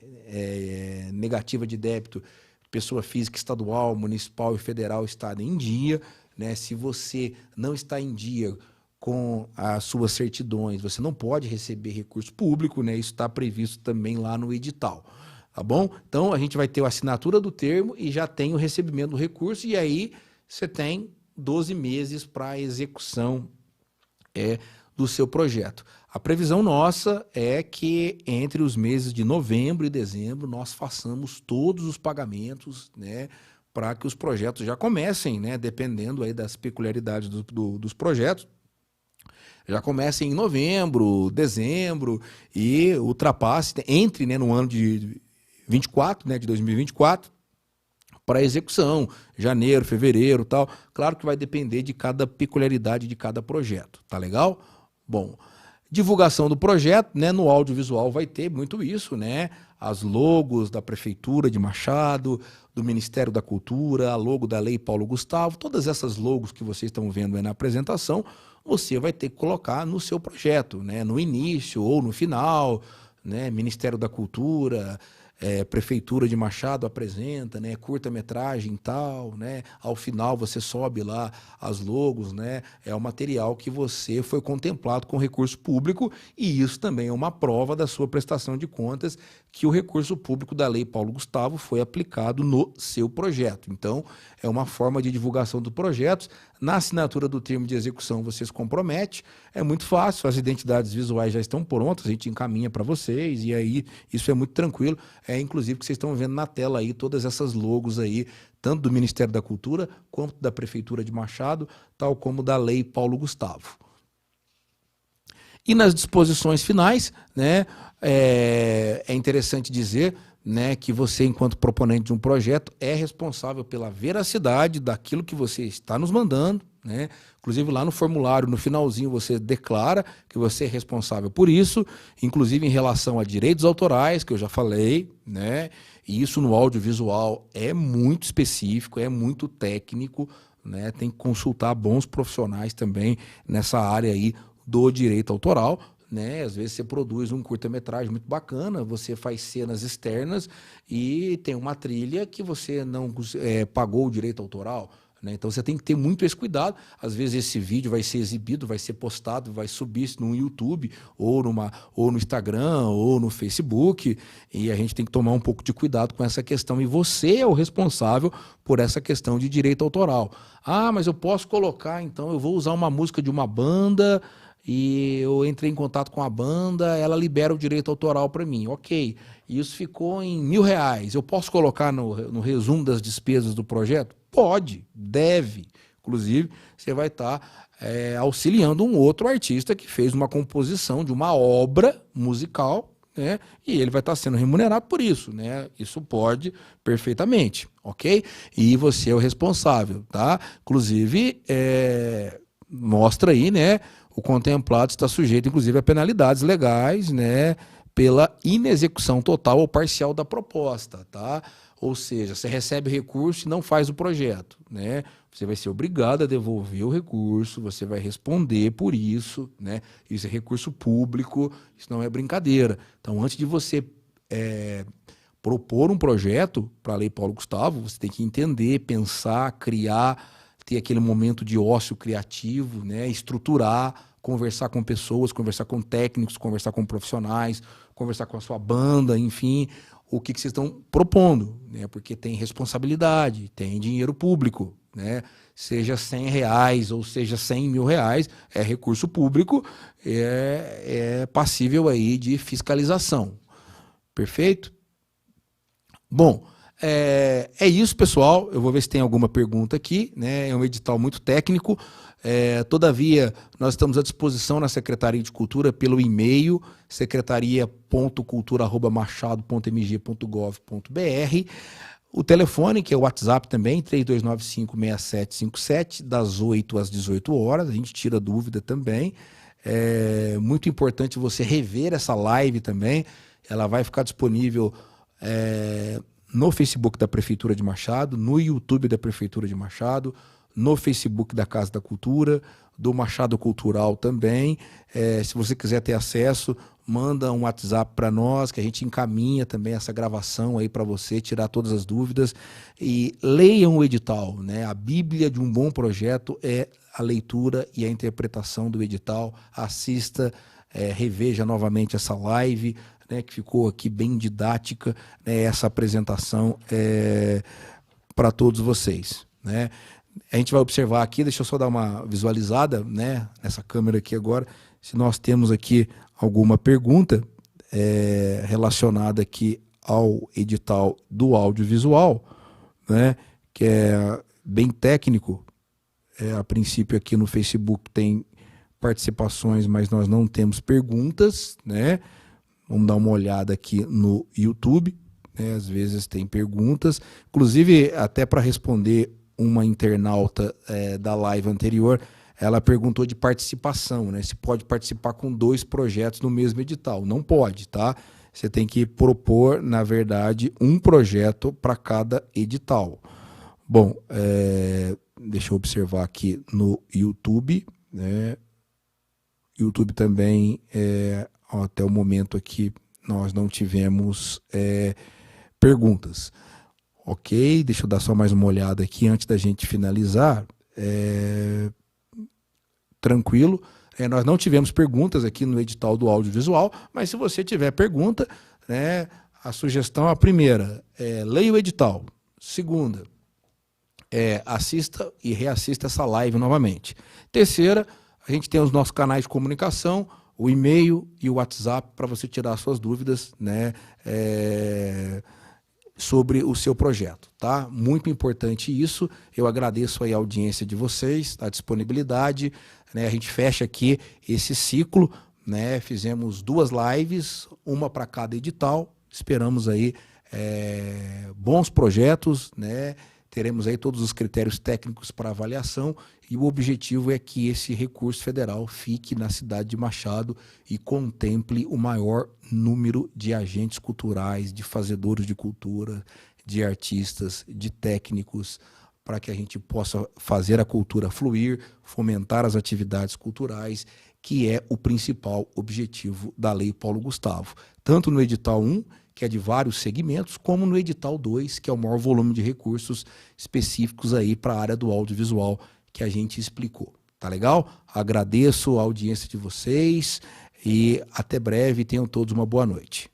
negativa de débito, pessoa física estadual, municipal e federal está em dia, né? Se você não está em dia com as suas certidões, você não pode receber recurso público, né? Isso está previsto também lá no edital, tá bom? Então, a gente vai ter a assinatura do termo e já tem o recebimento do recurso, e aí você tem 12 meses para a execução do seu projeto. A previsão nossa é que entre os meses de novembro e dezembro nós façamos todos os pagamentos, né, para que os projetos já comecem, né, dependendo aí das peculiaridades dos projetos, já comecem em novembro, dezembro e ultrapasse, entre, né, no ano de 24, né, de 2024, para execução, janeiro, fevereiro, tal. Claro que vai depender de cada peculiaridade de cada projeto, tá legal? Bom, divulgação do projeto, né, no audiovisual vai ter muito isso, né? As logos da Prefeitura de Machado, do Ministério da Cultura, a logo da Lei Paulo Gustavo, todas essas logos que vocês estão vendo aí na apresentação, você vai ter que colocar no seu projeto, né? No início ou no final, né? Ministério da Cultura, Prefeitura de Machado apresenta, né, curta-metragem e tal, né, ao final você sobe lá as logos, né, é o material que você foi contemplado com recurso público, e isso também é uma prova da sua prestação de contas que o recurso público da Lei Paulo Gustavo foi aplicado no seu projeto. Então, é uma forma de divulgação do projeto. Na assinatura do termo de execução você se compromete, é muito fácil, as identidades visuais já estão prontas, a gente encaminha para vocês, e aí isso é muito tranquilo. Inclusive que vocês estão vendo na tela aí todas essas logos aí, tanto do Ministério da Cultura quanto da Prefeitura de Machado, tal como da Lei Paulo Gustavo. E nas disposições finais, né, é interessante dizer, né, que você, enquanto proponente de um projeto, é responsável pela veracidade daquilo que você está nos mandando, né? Inclusive lá no formulário, no finalzinho, você declara que você é responsável por isso, inclusive em relação a direitos autorais, que eu já falei, né? E isso no audiovisual é muito específico, é muito técnico, né? Tem que consultar bons profissionais também nessa área aí do direito autoral, né? Às vezes você produz um curta-metragem muito bacana, você faz cenas externas e tem uma trilha que você não pagou o direito autoral, né? Então você tem que ter muito esse cuidado. Às vezes esse vídeo vai ser exibido, vai ser postado, vai subir no YouTube ou no Instagram ou no Facebook, e a gente tem que tomar um pouco de cuidado com essa questão, e você é o responsável por essa questão de direito autoral. Ah, mas eu posso colocar, então eu vou usar uma música de uma banda e eu entrei em contato com a banda, ela libera o direito autoral para mim. Ok, isso ficou em R$1.000. Eu posso colocar no resumo das despesas do projeto? Pode, deve. Inclusive, você vai estar auxiliando um outro artista que fez uma composição de uma obra musical, né? E ele vai estar sendo remunerado por isso, né? Isso pode perfeitamente, ok? E você é o responsável, tá? Inclusive, mostra aí, né? O contemplado está sujeito, inclusive, a penalidades legais, né, pela inexecução total ou parcial da proposta, tá? Ou seja, você recebe recurso e não faz o projeto, né? Você vai ser obrigado a devolver o recurso, você vai responder por isso, né? Isso é recurso público, isso não é brincadeira. Então, antes de você propor um projeto para a Lei Paulo Gustavo, você tem que entender, pensar, criar, ter aquele momento de ócio criativo, né? Estruturar, conversar com pessoas, conversar com técnicos, conversar com profissionais, conversar com a sua banda, enfim, o que vocês estão propondo, né? Porque tem responsabilidade, tem dinheiro público, né? Seja R$100 ou seja R$100.000, é recurso público, é passível aí de fiscalização. Perfeito? Bom, é isso, pessoal. Eu vou ver se tem alguma pergunta aqui, né? É um edital muito técnico. Todavia, nós estamos à disposição na Secretaria de Cultura pelo e-mail secretaria.cultura@machado.mg.gov.br. O telefone, que é o WhatsApp também, 3295-6757, das 8 às 18 horas. A gente tira dúvida também. É muito importante você rever essa live também. Ela vai ficar disponível no Facebook da Prefeitura de Machado, no YouTube da Prefeitura de Machado, no Facebook da Casa da Cultura, do Machado Cultural também. Se você quiser ter acesso, manda um WhatsApp para nós, que a gente encaminha também essa gravação aí para você, tirar todas as dúvidas. E leiam o edital, né? A Bíblia de um bom projeto é a leitura e a interpretação do edital. Assista, reveja novamente essa live, né, que ficou aqui bem didática, né, essa apresentação para todos vocês, né? A gente vai observar aqui, deixa eu só dar uma visualizada, né, nessa câmera aqui agora, se nós temos aqui alguma pergunta relacionada aqui ao edital do audiovisual, né, que é bem técnico. A princípio aqui no Facebook tem participações, mas nós não temos perguntas, né? Vamos dar uma olhada aqui no YouTube, né? Às vezes tem perguntas, inclusive até para responder uma internauta da live anterior, ela perguntou de participação, né? Se pode participar com 2 projetos no mesmo edital. Não pode, tá? Você tem que propor, na verdade, um projeto para cada edital. Bom, deixa eu observar aqui no YouTube, né? YouTube também, até o momento aqui, nós não tivemos perguntas. Ok, deixa eu dar só mais uma olhada aqui antes da gente finalizar. Tranquilo, nós não tivemos perguntas aqui no edital do audiovisual, mas se você tiver pergunta, né, a sugestão, a primeira, leia o edital. Segunda, assista e reassista essa live novamente. Terceira, a gente tem os nossos canais de comunicação, o e-mail e o WhatsApp para você tirar suas dúvidas, né, sobre o seu projeto, tá? Muito importante isso. Eu agradeço aí a audiência de vocês, a disponibilidade, né? A gente fecha aqui esse ciclo, né? Fizemos 2 lives, uma para cada edital. Esperamos aí bons projetos, né? Teremos aí todos os critérios técnicos para avaliação e o objetivo é que esse recurso federal fique na cidade de Machado e contemple o maior número de agentes culturais, de fazedores de cultura, de artistas, de técnicos, para que a gente possa fazer a cultura fluir, fomentar as atividades culturais, que é o principal objetivo da Lei Paulo Gustavo. Tanto no edital 1, que é de vários segmentos, como no edital 2, que é o maior volume de recursos específicos aí para a área do audiovisual que a gente explicou. Tá legal? Agradeço a audiência de vocês e até breve. Tenham todos uma boa noite.